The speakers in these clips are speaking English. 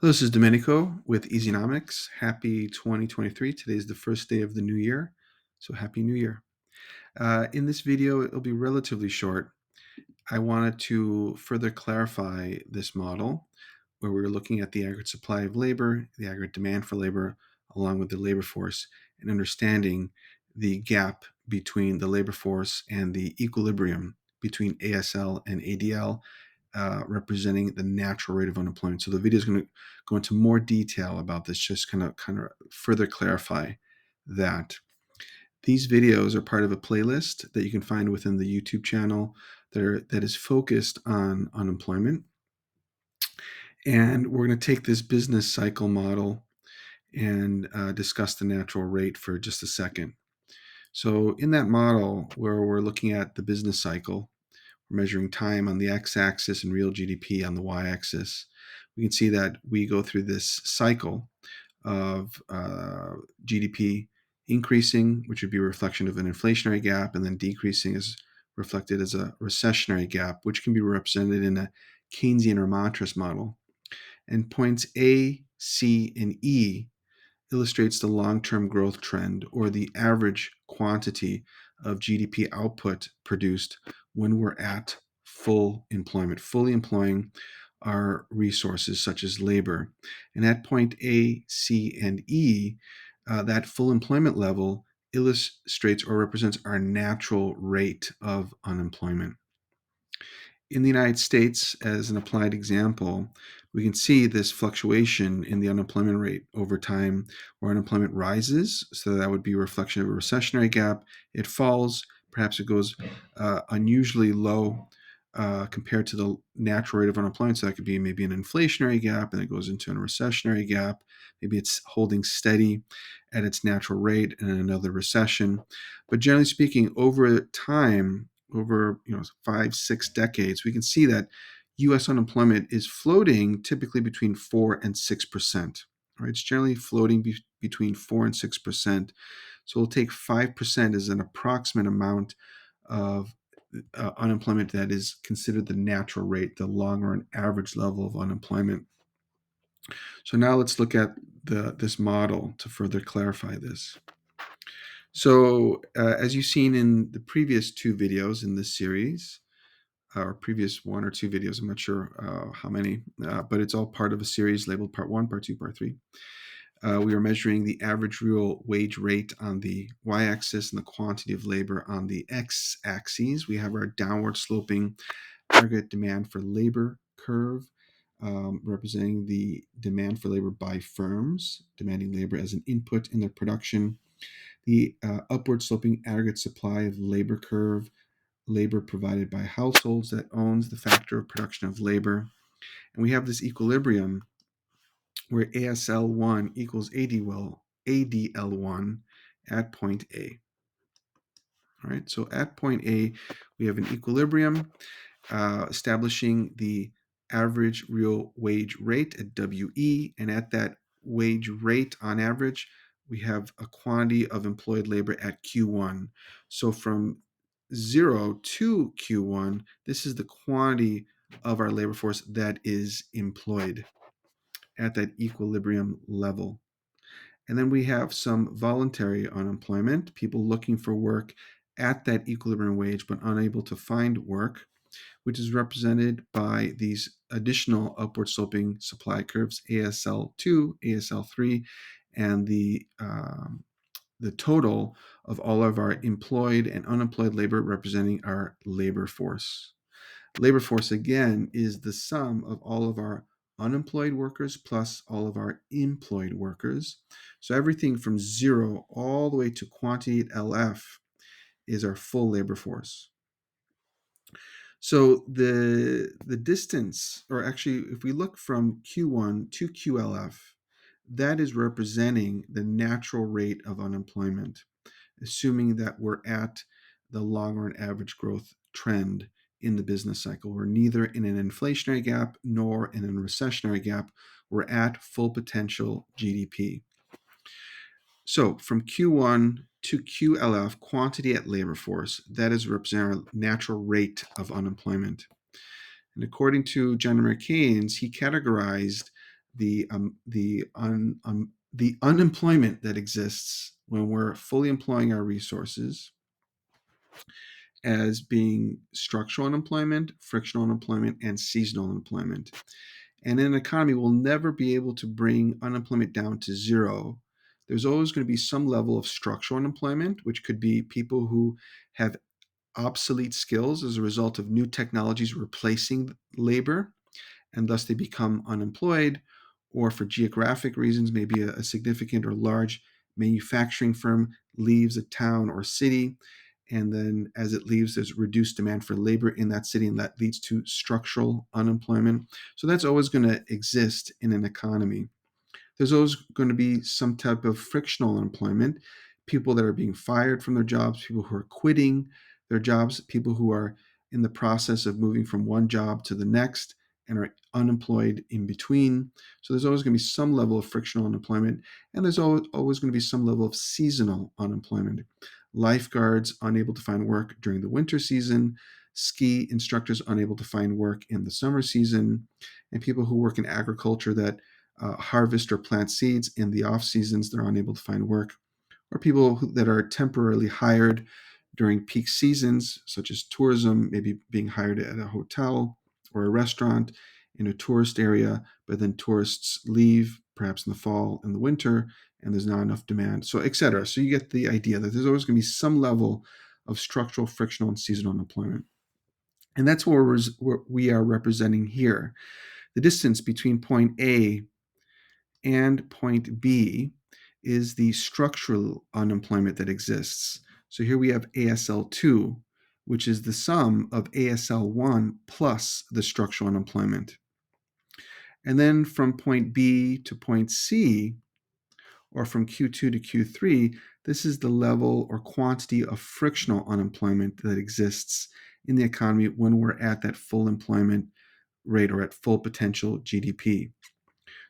Hello, this is Domenico with Easynomics. Happy 2023. Today is the first day of the new year, so Happy New Year. In this video, it'll be relatively short. I wanted to further clarify this model where we're looking at the aggregate supply of labor, the aggregate demand for labor, along with the labor force, and understanding the gap between the labor force and the equilibrium between ASL and ADL, representing the natural rate of unemployment. So the video is going to go into more detail about this, just kind of further clarify that. These videos are part of a playlist that you can find within the YouTube channel that is focused on unemployment. And we're going to take this business cycle model and discuss the natural rate for just a second. So in that model, where we're looking at the business cycle, we're measuring time on the x-axis and real GDP on the y-axis. We can see that we go through this cycle of GDP increasing, which would be a reflection of an inflationary gap, and then decreasing is reflected as a recessionary gap, which can be represented in a Keynesian or Montrose model. And points A, C, and E illustrates the long-term growth trend, or the average quantity of GDP output produced when we're at full employment, fully employing our resources such as labor. And at point A, C, and E, that full employment level illustrates or represents our natural rate of unemployment. In the United States, as an applied example, we can see this fluctuation in the unemployment rate over time, where unemployment rises, so that would be a reflection of a recessionary gap. It falls, perhaps it goes unusually low compared to the natural rate of unemployment, so that could be maybe an inflationary gap, and it goes into a recessionary gap. Maybe it's holding steady at its natural rate in another recession. But generally speaking, over time, over 5-6 decades, we can see that U.S. unemployment is floating typically between 4 and 6%. Right? It's generally floating between 4 and 6%. So we'll take 5% as an approximate amount of unemployment that is considered the natural rate, the long run average level of unemployment. So now let's look at this model to further clarify this. So as you've seen in the previous 2 videos in this series, or previous 1 or 2 videos, I'm not sure how many, but it's all part of a series labeled Part 1, Part 2, Part 3. We are measuring the average real wage rate on the y-axis and the quantity of labor on the x-axis. We have our downward sloping aggregate demand for labor curve, representing the demand for labor by firms, demanding labor as an input in their production. The upward sloping aggregate supply of labor curve, labor provided by households that owns the factor of production of labor. And we have this equilibrium where ASL1 equals ADL1 at point A. All right, so at point A, we have an equilibrium establishing the average real wage rate at WE, and at that wage rate on average, we have a quantity of employed labor at Q1. So from 0 to Q1, this is the quantity of our labor force that is employed at that equilibrium level. And then we have some voluntary unemployment, people looking for work at that equilibrium wage but unable to find work, which is represented by these additional upward sloping supply curves, ASL2, ASL3, and the total of all of our employed and unemployed labor representing our labor force. Labor force, again, is the sum of all of our unemployed workers plus all of our employed workers. So everything from 0 all the way to quantity at LF is our full labor force. So the distance, or actually if we look from Q1 to QLF, that is representing the natural rate of unemployment, assuming that we're at the long run average growth trend in the business cycle. We're neither in an inflationary gap nor in a recessionary gap. We're at full potential GDP. So from Q1 to QLF, quantity at labor force, that is representing our natural rate of unemployment. And according to John Keynes, he categorized the unemployment that exists when we're fully employing our resources as being structural unemployment, frictional unemployment, and seasonal unemployment. And in an economy, we'll never be able to bring unemployment down to zero. There's always going to be some level of structural unemployment, which could be people who have obsolete skills as a result of new technologies replacing labor, and thus they become unemployed, or for geographic reasons, maybe a significant or large manufacturing firm leaves a town or city, and then as it leaves, there's reduced demand for labor in that city, and that leads to structural unemployment. So that's always going to exist in an economy. There's always going to be some type of frictional unemployment, people that are being fired from their jobs, people who are quitting their jobs, people who are in the process of moving from one job to the next and are unemployed in between. So there's always going to be some level of frictional unemployment, and there's always going to be some level of seasonal unemployment. Lifeguards unable to find work during the winter season, ski instructors unable to find work in the summer season, and people who work in agriculture that harvest or plant seeds in the off seasons, they're unable to find work, or people that are temporarily hired during peak seasons, such as tourism, maybe being hired at a hotel or a restaurant in a tourist area, but then tourists leave, perhaps in the fall and the winter, and there's not enough demand, so etc. So you get the idea that there's always going to be some level of structural, frictional, and seasonal unemployment. And that's what we are representing here. The distance between point A and point B is the structural unemployment that exists. So here we have ASL2, which is the sum of ASL1 plus the structural unemployment. And then from point B to point C, or from Q2 to Q3, this is the level or quantity of frictional unemployment that exists in the economy when we're at that full employment rate or at full potential GDP.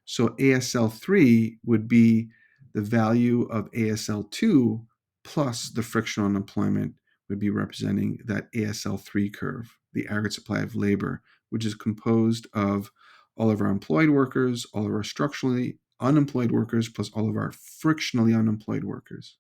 So ASL3 would be the value of ASL2 plus the frictional unemployment would be representing that ASL3 curve, the aggregate supply of labor, which is composed of all of our employed workers, all of our structurally unemployed workers, plus all of our frictionally unemployed workers.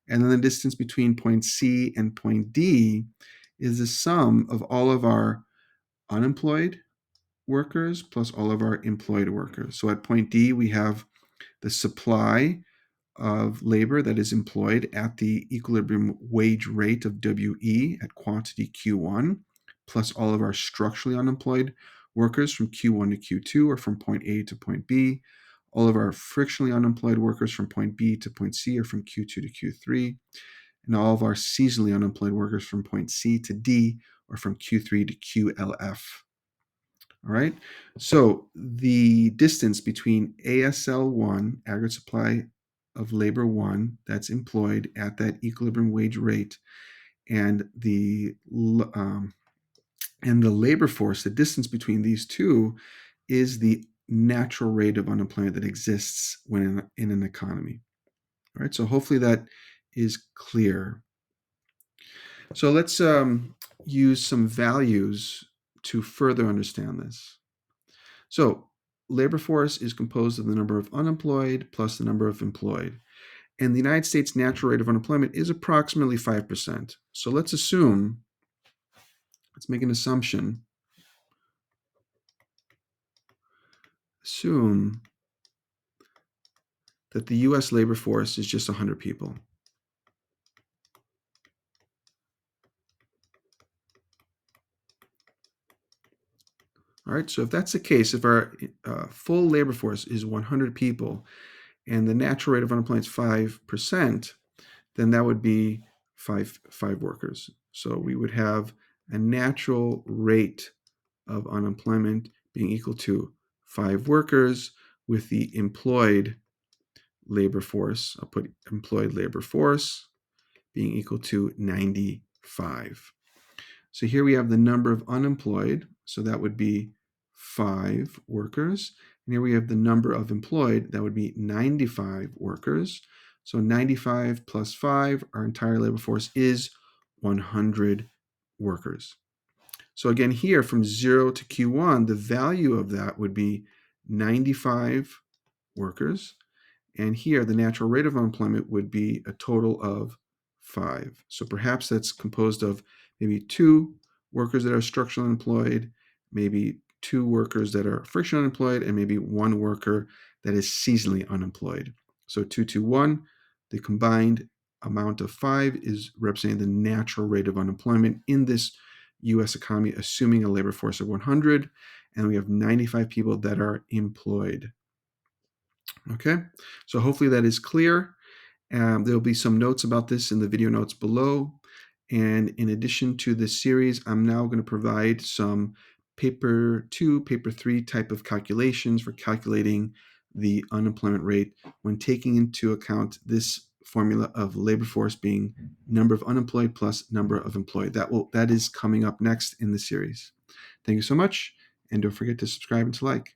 And then the distance between point C and point D is the sum of all of our unemployed workers plus all of our employed workers. So at point D, we have the supply of labor that is employed at the equilibrium wage rate of WE at quantity Q1, plus all of our structurally unemployed workers from Q1 to Q2 or from point A to point B, all of our frictionally unemployed workers from point B to point C or from Q2 to Q3, and all of our seasonally unemployed workers from point C to D or from Q3 to QLF. All right. So the distance between ASL1, aggregate supply of labor 1, that's employed at that equilibrium wage rate, and the labor force, the distance between these two is the natural rate of unemployment that exists when in an economy. All right. So hopefully that is clear. So let's use some values to further understand this. So labor force is composed of the number of unemployed plus the number of employed. And the United States natural rate of unemployment is approximately 5%. So let's make an assumption. Assume that the US labor force is just 100 people. All right, so if that's the case, if our full labor force is 100 people and the natural rate of unemployment is 5%, then that would be five workers. So we would have a natural rate of unemployment being equal to 5 workers with the employed labor force, I'll put employed labor force, being equal to 95. So here we have the number of unemployed, so that would be 5 workers. And here we have the number of employed, that would be 95 workers. So 95 plus 5, our entire labor force is 100 workers. So again, here from 0 to Q1, the value of that would be 95 workers. And here, the natural rate of unemployment would be a total of 5. So perhaps that's composed of maybe 2 workers that are structurally unemployed, maybe 2 workers that are frictional unemployed, and maybe 1 worker that is seasonally unemployed. So 221, the combined amount of 5 is representing the natural rate of unemployment in this U.S. economy, assuming a labor force of 100, and we have 95 people that are employed. Okay, so hopefully that is clear. There'll be some notes about this in the video notes below. And in addition to this series, I'm now going to provide some paper 2, paper 3 type of calculations for calculating the unemployment rate when taking into account this formula of labor force being number of unemployed plus number of employed. That is coming up next in the series. Thank you so much, and don't forget to subscribe and to like.